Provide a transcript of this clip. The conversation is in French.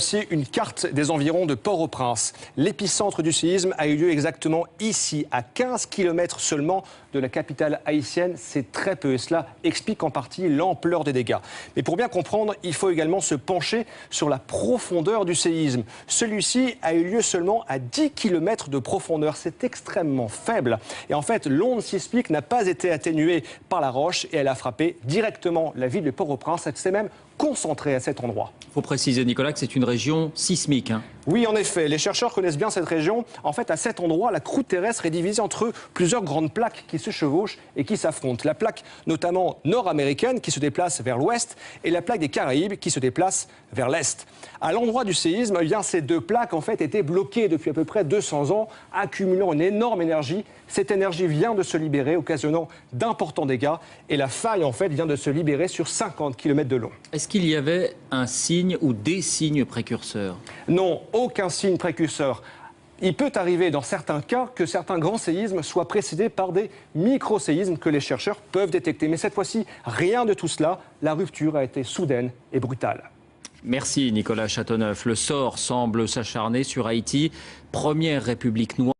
Voici une carte des environs de Port-au-Prince. L'épicentre du séisme a eu lieu exactement ici, à 15 km seulement de la capitale haïtienne. C'est très peu et cela explique en partie l'ampleur des dégâts. Mais pour bien comprendre, il faut également se pencher sur la profondeur du séisme. Celui-ci a eu lieu seulement à 10 km de profondeur. C'est extrêmement faible. Et en fait, l'onde sismique n'a pas été atténuée par la roche et elle a frappé directement la ville de Port-au-Prince. Elle s'est même concentrée à cet endroit. Il faut préciser, Nicolas, que c'est une région sismique. Oui, en effet, les chercheurs connaissent bien cette région. En fait, à cet endroit, la croûte terrestre est divisée entre plusieurs grandes plaques qui se chevauchent et qui s'affrontent. La plaque notamment nord-américaine qui se déplace vers l'ouest et la plaque des Caraïbes qui se déplace vers l'est. À l'endroit du séisme, eh bien, ces deux plaques en fait, étaient bloquées depuis à peu près 200 ans, accumulant une énorme énergie. Cette énergie vient de se libérer, occasionnant d'importants dégâts. Et la faille en fait, vient de se libérer sur 50 km de long. Est-ce qu'il y avait un signe ou des signes précurseurs? Non, aucun signe précurseur. Il peut arriver dans certains cas que certains grands séismes soient précédés par des micro-séismes que les chercheurs peuvent détecter. Mais cette fois-ci, rien de tout cela. La rupture a été soudaine et brutale. Merci Nicolas Châteauneuf. Le sort semble s'acharner sur Haïti, première république noire.